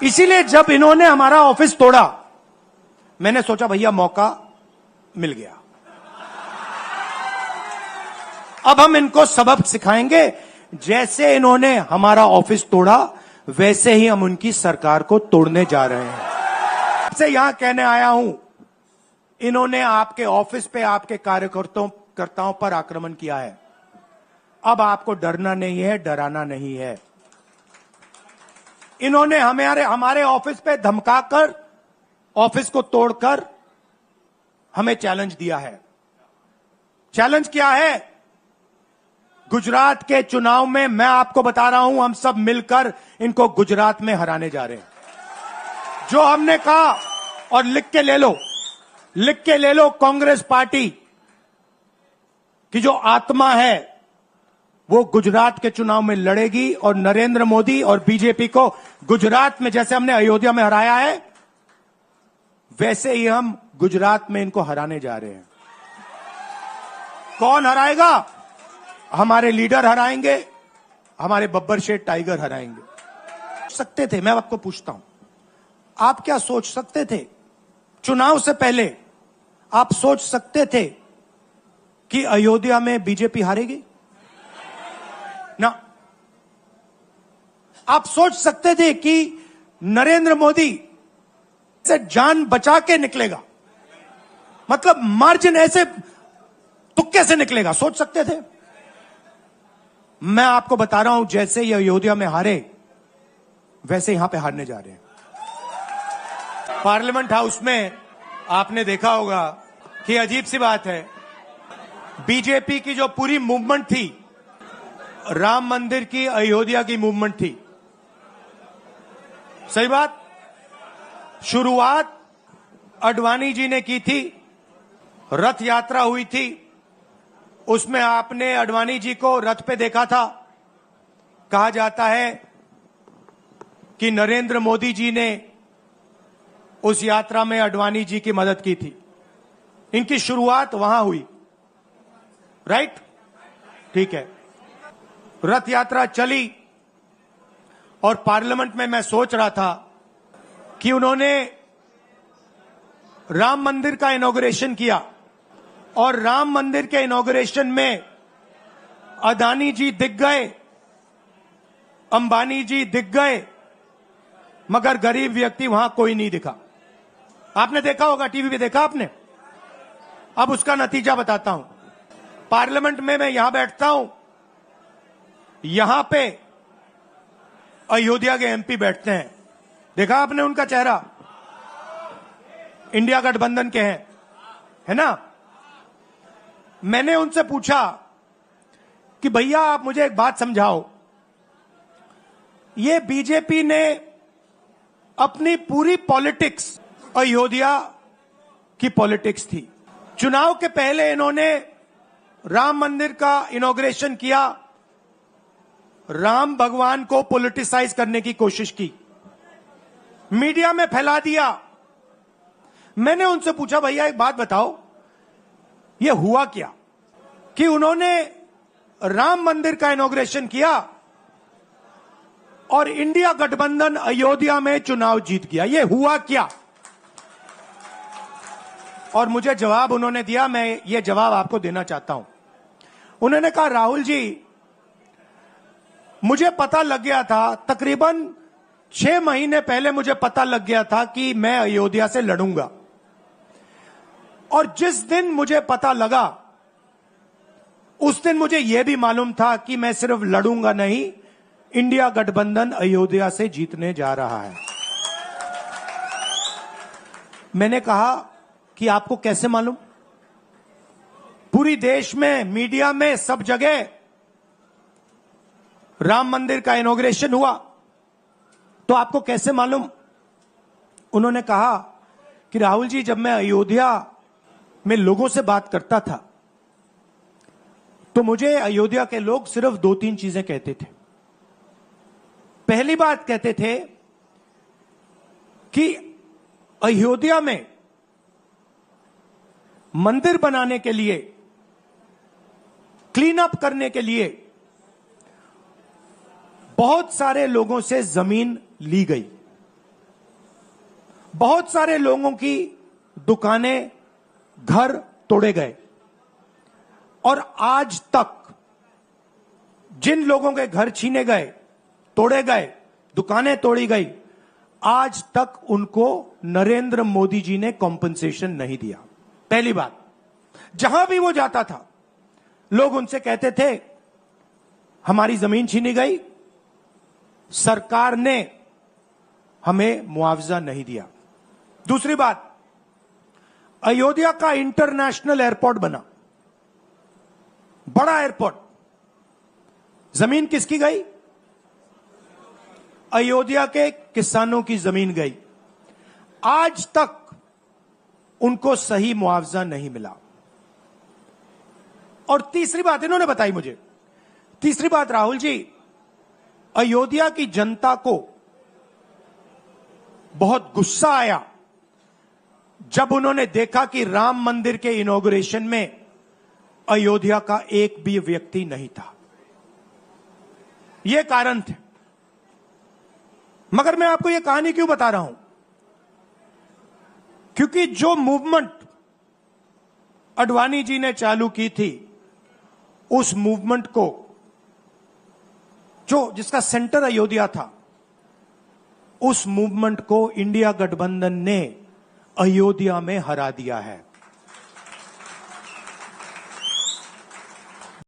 इसीलिए जब इन्होंने हमारा ऑफिस तोड़ा, मैंने सोचा भैया मौका मिल गया, अब हम इनको सबक सिखाएंगे। जैसे इन्होंने हमारा ऑफिस तोड़ा, वैसे ही हम उनकी सरकार को तोड़ने जा रहे हैं। आपसे यहां कहने आया हूं, इन्होंने आपके ऑफिस पे आपके कार्यकर्ताओं पर आक्रमण किया है। अब आपको डरना नहीं है, डराना नहीं है। इन्होंने हमारे ऑफिस पे धमकाकर, ऑफिस को तोड़कर हमें चैलेंज दिया है। चैलेंज क्या है? गुजरात के चुनाव में मैं आपको बता रहा हूं, हम सब मिलकर इनको गुजरात में हराने जा रहे हैं। जो हमने कहा, और लिख के ले लो, कांग्रेस पार्टी की जो आत्मा है वो गुजरात के चुनाव में लड़ेगी, और नरेंद्र मोदी और बीजेपी को गुजरात में जैसे हमने अयोध्या में हराया है, वैसे ही हम गुजरात में इनको हराने जा रहे हैं। कौन हराएगा? हमारे लीडर हराएंगे, हमारे बब्बर शेठ टाइगर हराएंगे। सकते थे, मैं आपको पूछता हूं, आप क्या सोच सकते थे? चुनाव से पहले आप सोच सकते थे कि अयोध्या में बीजेपी हारेगी? ना। आप सोच सकते थे कि नरेंद्र मोदी से जान बचा के निकलेगा? मतलब मार्जिन ऐसे तुक्के से निकलेगा, सोच सकते थे? मैं आपको बता रहा हूं, जैसे ये अयोध्या में हारे, वैसे यहां पे हारने जा रहे हैं। पार्लियामेंट हाउस में आपने देखा होगा कि अजीब सी बात है, बीजेपी की जो पूरी मूवमेंट थी, राम मंदिर की, अयोध्या की मूवमेंट थी। सही बात। शुरुआत अडवाणी जी ने की थी, रथ यात्रा हुई थी, उसमें आपने अडवाणी जी को रथ पे देखा था। कहा जाता है कि नरेंद्र मोदी जी ने उस यात्रा में अडवाणी जी की मदद की थी। इनकी शुरुआत वहां हुई, राइट? ठीक है। रथ यात्रा चली, और पार्लियामेंट में मैं सोच रहा था कि उन्होंने राम मंदिर का इनॉग्रेशन किया, और राम मंदिर के इनॉग्रेशन में अदानी जी दिख गए, अंबानी जी दिख गए, मगर गरीब व्यक्ति वहां कोई नहीं दिखा। आपने देखा होगा, टीवी पे देखा आपने। अब उसका नतीजा बताता हूं। पार्लियामेंट में मैं यहां बैठता हूं, यहां पे अयोध्या के एमपी बैठते हैं, देखा आपने उनका चेहरा? इंडिया गठबंधन के हैं, है ना? मैंने उनसे पूछा कि भैया आप मुझे एक बात समझाओ, ये बीजेपी ने अपनी पूरी पॉलिटिक्स अयोध्या की पॉलिटिक्स थी। चुनाव के पहले इन्होंने राम मंदिर का इनॉग्रेशन किया, राम भगवान को पॉलिटिसाइज करने की कोशिश की, मीडिया में फैला दिया। मैंने उनसे पूछा भैया एक बात बताओ, यह हुआ क्या कि उन्होंने राम मंदिर का इनॉग्रेशन किया और इंडिया गठबंधन अयोध्या में चुनाव जीत गया? यह हुआ क्या? और मुझे जवाब उन्होंने दिया, मैं यह जवाब आपको देना चाहता हूं। उन्होंने कहा राहुल जी, मुझे पता लग गया था, तकरीबन 6 महीने पहले मुझे पता लग गया था कि मैं अयोध्या से लड़ूंगा, और जिस दिन मुझे पता लगा उस दिन मुझे यह भी मालूम था कि मैं सिर्फ लड़ूंगा नहीं, इंडिया गठबंधन अयोध्या से जीतने जा रहा है। मैंने कहा कि आपको कैसे मालूम? पूरी देश में, मीडिया में, सब जगह राम मंदिर का इनॉग्रेशन हुआ, तो आपको कैसे मालूम? उन्होंने कहा कि राहुल जी, जब मैं अयोध्या में लोगों से बात करता था तो मुझे अयोध्या के लोग सिर्फ 2-3 चीजें कहते थे। पहली बात कहते थे कि अयोध्या में मंदिर बनाने के लिए, क्लीन अप करने के लिए बहुत सारे लोगों से जमीन ली गई। बहुत सारे लोगों की दुकानें, घर तोड़े गए और आज तक जिन लोगों के घर छीने गए, तोड़े गए, दुकानें तोड़ी गई, आज तक उनको नरेंद्र मोदी जी ने कॉम्पनसेशन नहीं दिया। पहली बात, जहां भी वो जाता था लोग उनसे कहते थे हमारी जमीन छीनी गई, सरकार ने हमें मुआवजा नहीं दिया। दूसरी बात, अयोध्या का इंटरनेशनल एयरपोर्ट बना, बड़ा एयरपोर्ट, जमीन किसकी गई? अयोध्या के किसानों की जमीन गई। आज तक उनको सही मुआवजा नहीं मिला। और तीसरी बात इन्होंने बताई मुझे, तीसरी बात राहुल जी, अयोध्या की जनता को बहुत गुस्सा आया जब उन्होंने देखा कि राम मंदिर के इनॉग्रेशन में अयोध्या का एक भी व्यक्ति नहीं था। यह कारण थे। मगर मैं आपको यह कहानी क्यों बता रहा हूं? क्योंकि जो मूवमेंट आडवाणी जी ने चालू की थी, उस मूवमेंट को, जिसका सेंटर अयोध्या था, उस मूवमेंट को इंडिया गठबंधन ने अयोध्या में हरा दिया है।